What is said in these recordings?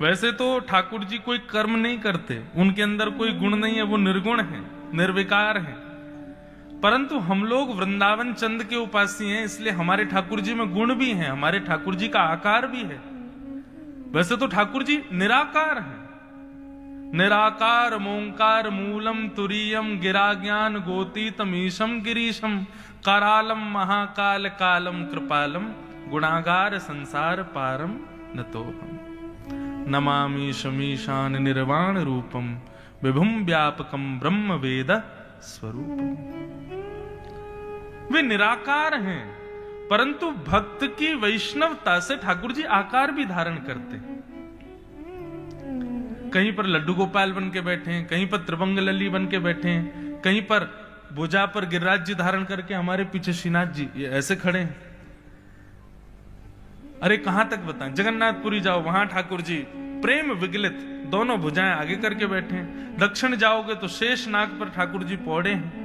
वैसे तो ठाकुर जी कोई कर्म नहीं करते, उनके अंदर कोई गुण नहीं है, वो निर्गुण है, निर्विकार है। परंतु हम लोग वृंदावन चंद के उपासी हैं, इसलिए हमारे ठाकुर जी में गुण भी हैं, हमारे ठाकुर जी का आकार भी है। वैसे तो ठाकुर जी निराकार हैं। निराकार मोंकार मूलम तुरीयम गिरा ज्ञान गोतीतमीशम गिरीशम करालम महाकाल कालम कृपालम गुणागार संसार पारम नतोहम नमामि शमीशान निर्वाण रूपम विभुम व्यापकम ब्रह्म वेद स्वरूपम। वे निराकार हैं, परंतु भक्त की वैष्णवता से ठाकुर जी आकार भी धारण करते हैं। कहीं पर लड्डू गोपाल बन के बैठे हैं, कहीं पर त्रिभंग लल्ली बन के बैठे हैं, कहीं पर भुजा पर गिरिराज जी धारण करके हमारे पीछे श्रीनाथ जी ये ऐसे खड़े हैं। अरे कहां तक बताएं, जगन्नाथपुरी जाओ वहां ठाकुर जी प्रेम विगलित दोनों भुजाएं आगे करके बैठे हैं। दक्षिण जाओगे तो शेष नाग पर ठाकुर जी पौड़े हैं।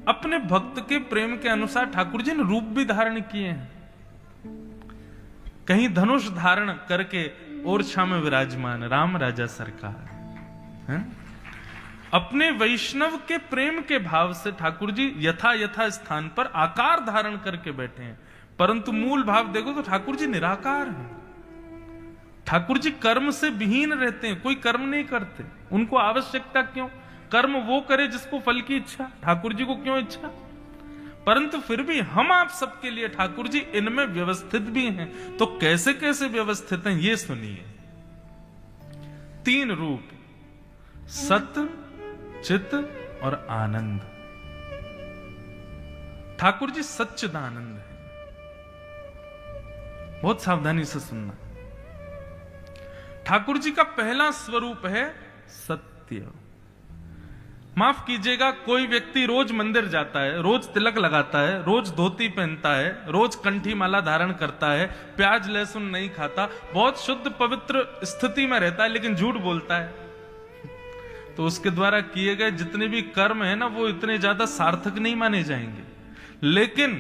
अपने भक्त के प्रेम के अनुसार ठाकुर जी ने रूप भी धारण किए हैं। कहीं धनुष धारण करके ओरछा में विराजमान राम राजा सरकार है। अपने वैष्णव के प्रेम के भाव से ठाकुर जी यथा यथा स्थान पर आकार धारण करके बैठे हैं, परंतु मूल भाव देखो तो ठाकुर जी निराकार हैं। ठाकुर जी कर्म से विहीन रहते हैं, कोई कर्म नहीं करते। उनको आवश्यकता क्यों? कर्म वो करे जिसको फल की इच्छा, ठाकुर जी को क्यों इच्छा? परंतु फिर भी हम आप सबके लिए ठाकुर जी इनमें व्यवस्थित भी हैं। तो कैसे कैसे व्यवस्थित हैं ये सुनिए। 3 रूप, सत्य, चित्त और आनंद। ठाकुर जी सच्चिदानंद है। बहुत सावधानी से सुनना। ठाकुर जी का पहला स्वरूप है सत्य। माफ कीजिएगा, कोई व्यक्ति रोज मंदिर जाता है, रोज तिलक लगाता है, रोज धोती पहनता है, रोज कंठी माला धारण करता है, प्याज लहसुन नहीं खाता, बहुत शुद्ध पवित्र स्थिति में रहता है, लेकिन झूठ बोलता है, तो उसके द्वारा किए गए जितने भी कर्म है ना, वो इतने ज्यादा सार्थक नहीं माने जाएंगे। लेकिन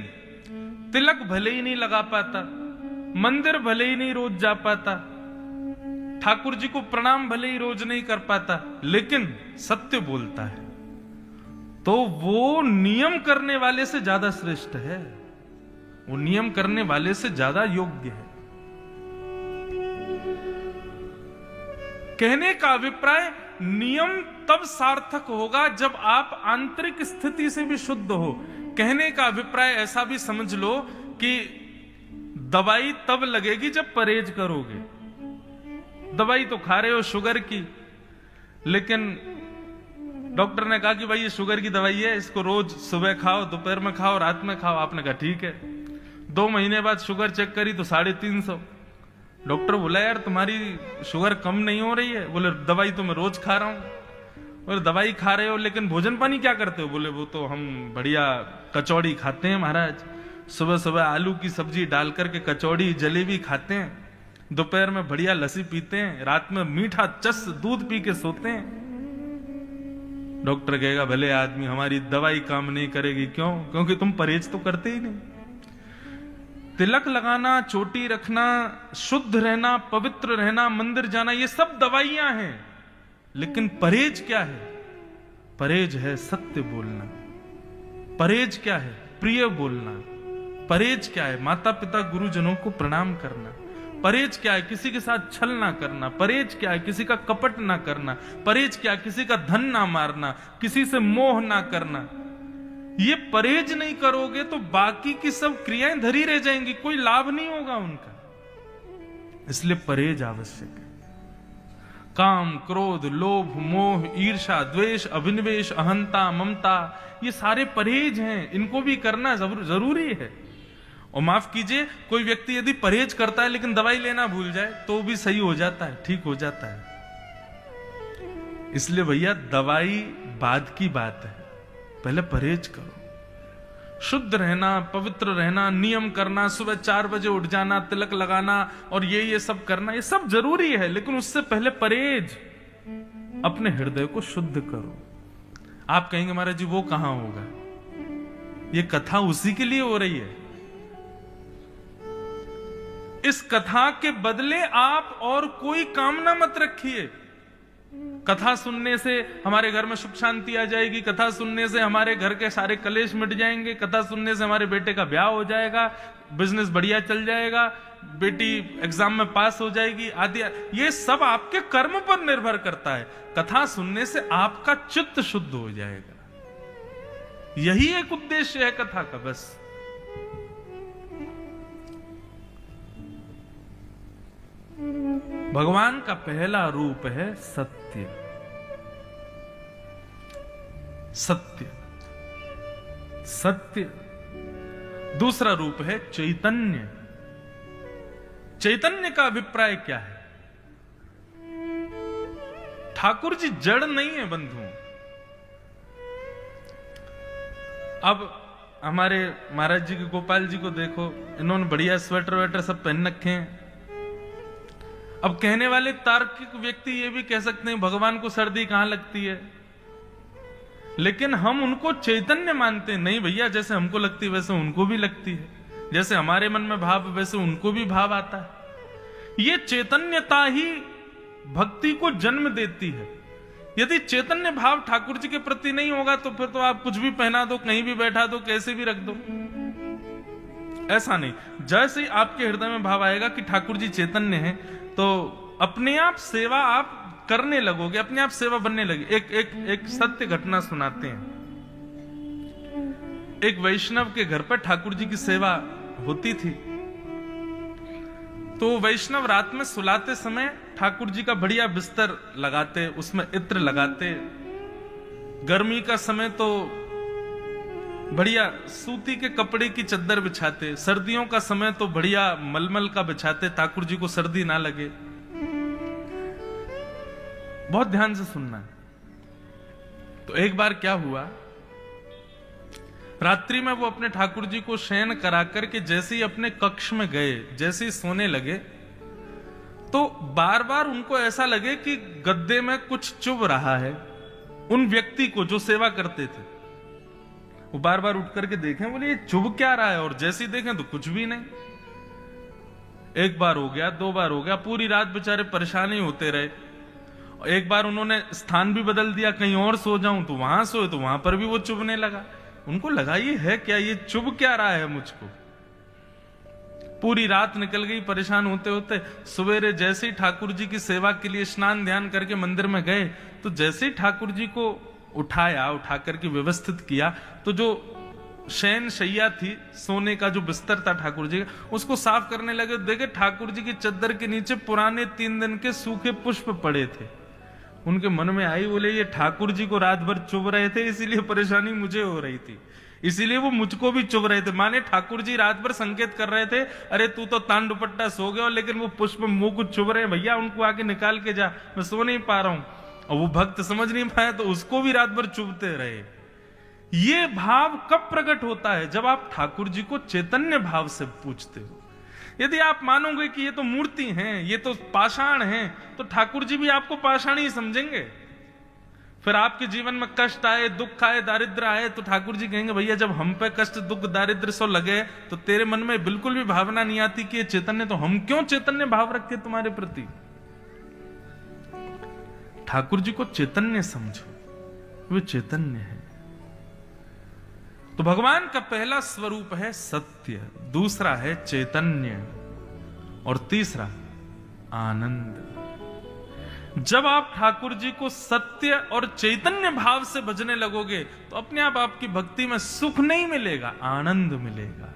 तिलक भले ही नहीं लगा पाता, मंदिर भले ही नहीं रोज जा पाता, ठाकुर जी को प्रणाम भले ही रोज नहीं कर पाता, लेकिन सत्य बोलता है, तो वो नियम करने वाले से ज्यादा श्रेष्ठ है, वो नियम करने वाले से ज्यादा योग्य है। कहने का अभिप्राय, नियम तब सार्थक होगा जब आप आंतरिक स्थिति से भी शुद्ध हो। कहने का अभिप्राय ऐसा भी समझ लो कि दवाई तब लगेगी जब परहेज करोगे। दवाई तो खा रहे हो शुगर की, लेकिन डॉक्टर ने कहा कि भाई ये शुगर की दवाई है, इसको रोज सुबह खाओ, दोपहर में खाओ, रात में खाओ। आपने कहा ठीक है। 2 महीने बाद शुगर चेक करी तो 350। डॉक्टर बोला यार तुम्हारी शुगर कम नहीं हो रही है। बोले दवाई तो मैं रोज खा रहा हूं। बोले दवाई खा रहे हो लेकिन भोजन पानी क्या करते हो? बोले वो तो हम बढ़िया कचौड़ी खाते हैं महाराज, सुबह सुबह आलू की सब्जी डाल करके कचौड़ी जलेबी खाते हैं, दोपहर में बढ़िया लस्सी पीते हैं, रात में मीठा चस दूध पी के सोते हैं। डॉक्टर कहेगा भले आदमी, हमारी दवाई काम नहीं करेगी। क्यों? क्योंकि तुम परहेज तो करते ही नहीं। तिलक लगाना, चोटी रखना, शुद्ध रहना, पवित्र रहना, मंदिर जाना, ये सब दवाइयां हैं, लेकिन परहेज क्या है? परहेज है सत्य बोलना। परहेज क्या है? प्रिय बोलना। परहेज क्या है? माता पिता गुरुजनों को प्रणाम करना। परहेज क्या है? किसी के साथ छल ना करना। परहेज क्या है? किसी का कपट ना करना। परहेज क्या है? किसी का धन ना मारना, किसी से मोह ना करना। ये परहेज नहीं करोगे तो बाकी की सब क्रियाएं धरी रह जाएंगी, कोई लाभ नहीं होगा उनका। इसलिए परहेज आवश्यक है। काम, क्रोध, लोभ, मोह, ईर्ष्या, द्वेष, अभिनिवेश, अहंता, ममता, ये सारे परहेज हैं, इनको भी करना जरूरी है। और माफ कीजिए, कोई व्यक्ति यदि परहेज करता है लेकिन दवाई लेना भूल जाए तो भी सही हो जाता है, ठीक हो जाता है। इसलिए भैया दवाई बाद की बात है, पहले परहेज करो। शुद्ध रहना, पवित्र रहना, नियम करना, सुबह 4 बजे उठ जाना, तिलक लगाना और ये सब करना, ये सब जरूरी है, लेकिन उससे पहले परहेज। अपने हृदय को शुद्ध करो। आप कहेंगे महाराज जी वो कहां होगा? ये कथा उसी के लिए हो रही है। इस कथा के बदले आप और कोई कामना मत रखिए। कथा सुनने से हमारे घर में सुख शांति आ जाएगी, कथा सुनने से हमारे घर के सारे कलेश मिट जाएंगे, कथा सुनने से हमारे बेटे का ब्याह हो जाएगा, बिजनेस बढ़िया चल जाएगा, बेटी एग्जाम में पास हो जाएगी आदि। ये सब आपके कर्म पर निर्भर करता है। कथा सुनने से आपका चित्त शुद्ध हो जाएगा। यही एक उद्देश्य है कथा का, बस। भगवान का पहला रूप है सत्य। सत्य सत्य। दूसरा रूप है चैतन्य। चैतन्य का अभिप्राय क्या है? ठाकुर जी जड़ नहीं है बंधु। अब हमारे महाराज जी के गोपाल जी को देखो, इन्होंने बढ़िया स्वेटर वेटर सब पहन रखे हैं। अब कहने वाले तार्किक व्यक्ति ये भी कह सकते हैं भगवान को सर्दी कहां लगती है, लेकिन हम उनको चैतन्य मानते हैं। नहीं भैया, जैसे हमको लगती है वैसे उनको भी लगती है, जैसे हमारे मन में भाव वैसे उनको भी भाव आता है। ये चैतन्यता ही भक्ति को जन्म देती है। यदि चैतन्य भाव ठाकुर जी के प्रति नहीं होगा तो फिर तो आप कुछ भी पहना दो, कहीं भी बैठा दो, कैसे भी रख दो, ऐसा नहीं। जैसे ही आपके हृदय में भाव आएगा कि ठाकुर जी चैतन्य है, तो अपने आप सेवा आप करने लगोगे, अपने आप सेवा बनने लगे। एक सत्य घटना सुनाते हैं। एक वैष्णव के घर पर ठाकुर जी की सेवा होती थी। तो वैष्णव रात में सुलाते समय ठाकुर जी का बढ़िया बिस्तर लगाते, उसमें इत्र लगाते। गर्मी का समय तो बढ़िया सूती के कपड़े की चद्दर बिछाते, सर्दियों का समय तो बढ़िया मलमल का बिछाते, ठाकुर जी को सर्दी ना लगे। बहुत ध्यान से सुनना है। तो एक बार क्या हुआ, रात्रि में वो अपने ठाकुर जी को शयन करा करके जैसे ही अपने कक्ष में गए, जैसे ही सोने लगे, तो बार बार उनको ऐसा लगे कि गद्दे में कुछ चुभ रहा है। उन व्यक्ति को जो सेवा करते थे, वो बार बार उठ करके देखें, बोले ये चुभ क्या रहा है, और जैसे ही देखें तो कुछ भी नहीं। एक बार हो गया, दो बार हो गया, पूरी रात बेचारे परेशान ही होते रहे। एक बार उन्होंने स्थान भी बदल दिया, कहीं और सो जाऊं, तो वहां सोए तो वहां पर भी वो चुभने लगा। उनको लगा ये है क्या, ये चुभ क्या रहा है मुझको। पूरी रात निकल गई परेशान होते होते। सवेरे जैसे ही ठाकुर जी की सेवा के लिए स्नान ध्यान करके मंदिर में गए, तो जैसे ही ठाकुर जी को उठाया, उठा करके व्यवस्थित किया, तो जो शयन शैया थी, सोने का जो बिस्तर था ठाकुर जी का, उसको साफ करने लगे। देखे ठाकुर जी की चद्दर के नीचे पुराने 3 दिन के सूखे पुष्प पड़े थे। उनके मन में आई, बोले ये ठाकुर जी को रात भर चुभ रहे थे, इसीलिए परेशानी मुझे हो रही थी, इसीलिए वो मुझको भी चुभ रहे थे। माने ठाकुर जी रात भर संकेत कर रहे थे, अरे तू तो तान दुपट्टा सो गया, लेकिन वो पुष्प मुंह को चुभ रहे हैं भैया, उनको आके निकाल के जा, मैं सो नहीं पा रहा हूं। और वो भक्त समझ नहीं पाया, तो उसको भी रात भर चुभते रहे। ये भाव कब प्रकट होता है? जब आप ठाकुर जी को चैतन्य भाव से पूछते हो। यदि आप मानोगे कि ये तो मूर्ति हैं, ये तो पाषाण हैं, तो ठाकुर जी भी आपको पाषाण ही समझेंगे। फिर आपके जीवन में कष्ट आए, दुख आए, दारिद्र आए, तो ठाकुर जी कहेंगे भैया जब हम पे कष्ट दुख दारिद्र सो लगे, तो तेरे मन में बिल्कुल भी भावना नहीं आती कि ये चैतन्य, तो हम क्यों चैतन्य भाव रखे तुम्हारे प्रति। ठाकुर जी को चैतन्य समझो, वे चैतन्य है। तो भगवान का पहला स्वरूप है सत्य, दूसरा है चैतन्य, और तीसरा आनंद। जब आप ठाकुर जी को सत्य और चैतन्य भाव से भजने लगोगे, तो अपने आप आपकी भक्ति में सुख नहीं मिलेगा, आनंद मिलेगा।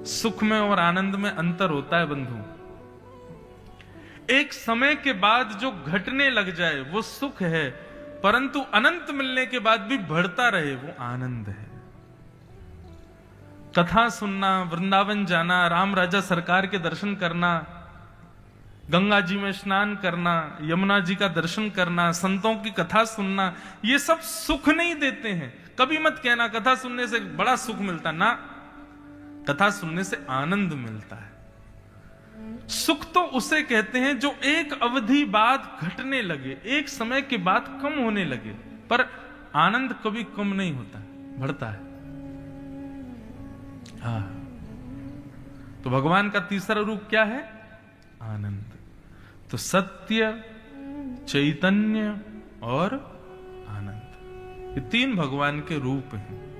सुख में और आनंद में अंतर होता है बंधु। एक समय के बाद जो घटने लग जाए वो सुख है, परंतु अनंत मिलने के बाद भी बढ़ता रहे वो आनंद है। कथा सुनना, वृंदावन जाना, राम राजा सरकार के दर्शन करना, गंगा जी में स्नान करना, यमुना जी का दर्शन करना, संतों की कथा सुनना, ये सब सुख नहीं देते हैं। कभी मत कहना कथा सुनने से बड़ा सुख मिलता, ना, कथा सुनने से आनंद मिलता है। सुख तो उसे कहते हैं जो एक अवधि बाद घटने लगे, एक समय के बाद कम होने लगे, पर आनंद कभी कम नहीं होता, बढ़ता है। हाँ, तो भगवान का तीसरा रूप क्या है? आनंद। तो सत्य, चैतन्य और आनंद, ये तीन भगवान के रूप हैं।